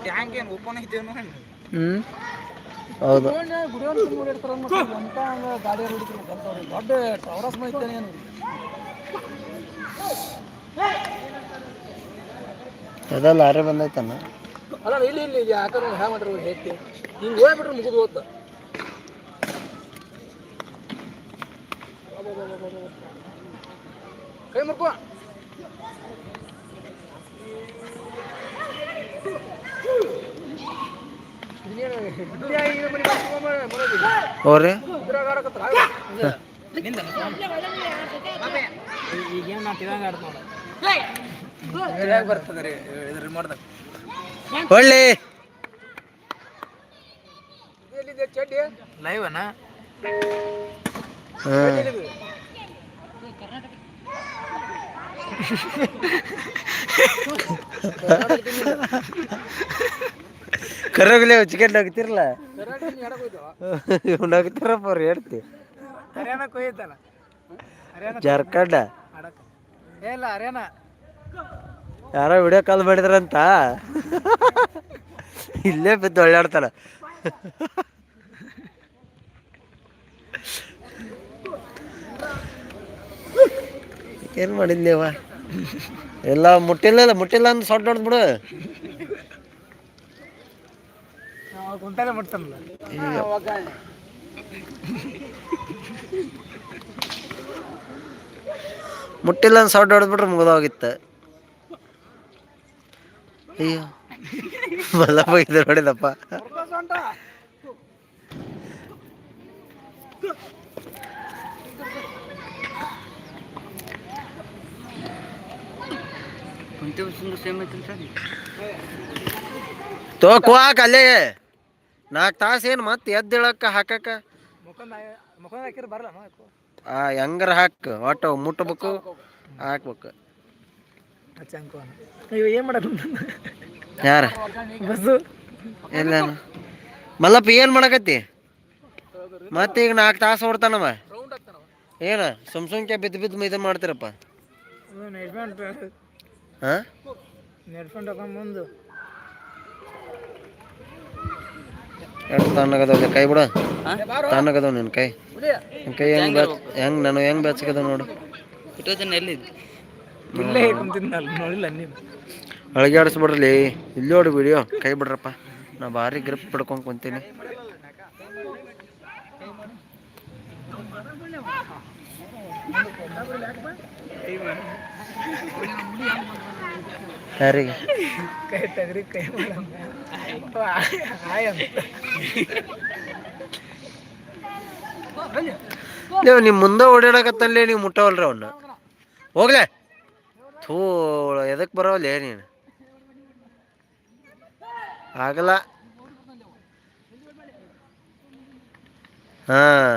Tank ಏನು open ಐತೇನು? ಹೌದು. ದೊಡ್ಡ ಟವರಸ್ ಐತೇನೆ ಏನು? ಅದೆಲ್ಲ ಅರೆ ಬಂದೈತಣ್ಣ. ಅಲ್ಲ ಇಲ್ಲಿ ಇಲ್ಲಿ ಯಾಕಂದ್ರೆ ಹ್ಯಾ ಮಾಡ್ರಿ ಹೇತಿ ಹಿಂಗೆ ಹೋಗ್ಬಿಟ್ರೆ ಮುಗಿದು ಹೋದ. ಕೈ ಮುರ್ಕೋ. ಹೋರಿ ಈಗೇನು ನಾ ತಿಳಂಗ ಆಡ್ತ ನೋಡ ಬರ್ತದೆ ರೀ ರಿಮೋಟ್ದಾಗ. ಒಳ್ಳೆ ಚಡ್ಡಿ ಲೈವ್ ಅಣ್ಣ. ಕರೋಗ್ಲೆ ಚಿಕನ್ ನಗ್ತಿರಲ್ಲ ನಗ್ತಿರಪ್ಪ ಅವ್ರು ಹೇಳ್ತಿ. ಹರ್ಯಾಣ ಕೊಯ್ತಲ್ಲ ಜಾರ್ಖಂಡ ಇಲ್ಲ ಹರ್ಯಾಣ. ಯಾರೋ ವಿಡಿಯೋ ಕಾಲ್ ಮಾಡಿದ್ರಂತ ಇಲ್ಲೇ ಬಿದ್ದು ಒಳ್ಳಾಡ್ತಾನ. ಏನು ಮಾಡಿದ್ಲೇವ ಎಲ್ಲ ಮುಟ್ಟಿಲ್ಲ ಅಂದ್ ಸೊಟ್ಟು ಹೊಡ್ದು ಬಿಡು. ಕುಂತಾನೆ ಮಾಡ್ತಾನಲ್ಲ ಮುಟ್ಟಿಲ್ಲ ಅಂದ್ ಸೊಟ್ಟು ಹೊಡೆದ್ಬಿಟ್ರೆ ಮುಗಿದೋಗಿತ್ತು. ಅಯ್ಯೋ ಮಲ್ಲಪ್ಪ ಇದು ನೋಡಿದಪ್ಪ. ತೋಕುವಾಕ ಅಲ್ಲೇ 4 ತಾಸು ಏನು ಮತ್ತೆ ಎದ್ದೇಳಕ್ಕ ಹಾಕಕ್ಕ ಮುಖ ಹಾಕಿರ ಬರಲ್ಲ ಹೆಂಗಾರ ಹಾಕು ಒಟ್ಟು ಮುಟ್ಟಬೇಕು ಹಾಕ್ಬೇಕು. ಏನು ಮಾಡಕ್ ಯಾರ ಬಸ್ಸು ಎಲ್ಲ ಮಲ್ಲಪ್ಪ ಏನು ಮಾಡಕತ್ತಿ ಮತ್ತೆ ಈಗ 4 ತಾಸು ಓಡ್ತಾನವ. ಏನ ಸುಮ್ಕೆ ಬಿದ್ದು ಇದನ್ನು ಮಾಡ್ತೀರಪ್ಪ. ಹಾಂ ನೆಡ್ಕೊಂಡು ಮುಂದೆ ಎಷ್ಟು ತಣ್ಣಗದವ ಕೈ ಬಿಡ. ತಣ್ಣಗದವ ನಿನ್ನ ಕೈ ಹೆಂಗೆ ನಾನು ಹೆಂಗೆ ಬೆಚ್ಚಗದವ ನೋಡು. ಅಳಗ್ಯಾಡಿಸ್ಬಿಡ್ರಲಿ ಇಲ್ಲಿ ನೋಡಿ ವಿಡಿಯೋ ಕೈ ಬಿಡ್ರಪ್ಪ. ನಾ ಭಾರಿ ಗ್ರಿಪ್ ಬಿಡ್ಕೊಂಡು ಕುಂತೀನಿ. ಯಾರಿಗೆ ಕೈ ತೆಗ್ರಿ ಕೈ ನೀವು ನಿಮ್ಮ ಮುಂದೆ ಓಡಾಡಕತ್ತಲ್ಲೇ ನೀವು ಮುಟ್ಟವಲ್ರಿ ಅವನ್ನ. ಹೋಗ್ಲೇ ಥೂ ಎದಕ್ಕೆ ಬರೋವಲ್ಲೇ ನೀನು ಆಗಲ್ಲ. ಹಾಂ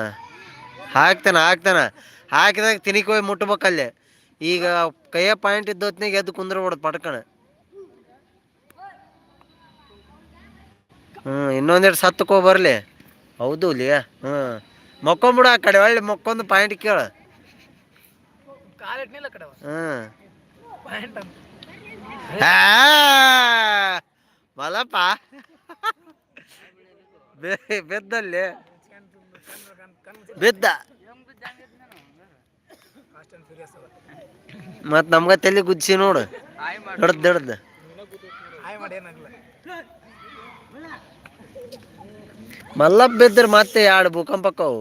ಹಾಕ್ತಾನೆ ಹಾಕಿದಾಗ ತಿನಿಕ್ ಹೋಗಿ ಮುಟ್ಬೇಕಲ್ಲೇ. ಈಗ ಕೈಯ ಪಾಯಿಂಟ್ ಇದ್ದೊತ್ನಾಗ ಎದ್ದು ಕುಂದ್ರಬಿಡೋದು ಪಟ್ಕಣ. ಇನ್ನೊಂದೆರಡು ಸತ್ತಕ್ಕೋ ಬರಲಿ. ಹೌದು ಲಿಯಾ ಮಕ್ಕೊಂಬಿಡು ಆ ಕಡೆ ಒಳ್ಳೆ ಮಕ್ಕೊಂದು ಪಾಯಿಂಟ್ ಕೇಳ. ಮಲಪ್ಪ ಬೆದ್ದಲ್ಲಿ ಬಿದ್ದ ಮತ್ ನಮ್ಗ ತಲೆ ಗುಜ್ಸಿ ನೋಡು ಹಿಡ್ದು ಮಲ್ಲಪ್ಪ ಬಿದ್ದರೆ ಮತ್ತೆ 2 ಭೂಕಂಪಕ್ಕವು.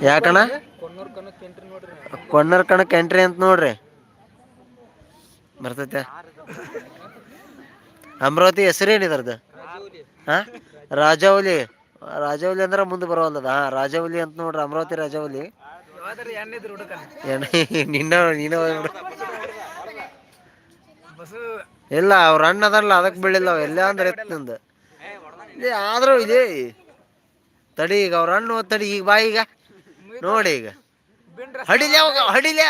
ಯಾಕಣ್ಣ ಕೊನ್ನೂರ್ ಕಣಕ್ ಎಂಟ್ರಿ ಅಂತ ನೋಡ್ರಿ ಬರ್ತೈತೆ. ಅಮರಾವತಿ ಹೆಸರೇನಿದ್ರದ್ದು? ಹಾಂ ರಾಜಾವಲಿ ಅಂದ್ರೆ ಮುಂದೆ ಬರೋಲ್ಲದ. ರಾಜಾವಲಿ ಅಂತ ನೋಡ್ರಿ ಅಮರಾವತಿ ರಾಜಾವಲಿ. ನೀನು ಇಲ್ಲ ಅವ್ರ ಅಣ್ಣ ಅದಲ್ಲ ಅದಕ್ಕೆ ಬೀಳಿಲ್ಲ ಎಲ್ಲ ಅಂದ್ರೆ ಎತ್ತಿಂದ ಆದ್ರೂ ಇದೆ ತಡಿ. ಈಗ ಅವ್ರ ಹಣ್ಣು ತಡಿ ಈಗ ಬಾ ಈಗ ನೋಡಿ ಈಗ ಹಡಿಲೆ ಹಡಿಲೆ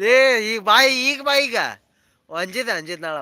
ಹೇಳಿ ಈಗ ಬಾಯಿ ಈಗ ಅಂಜಿದ ನಾಳ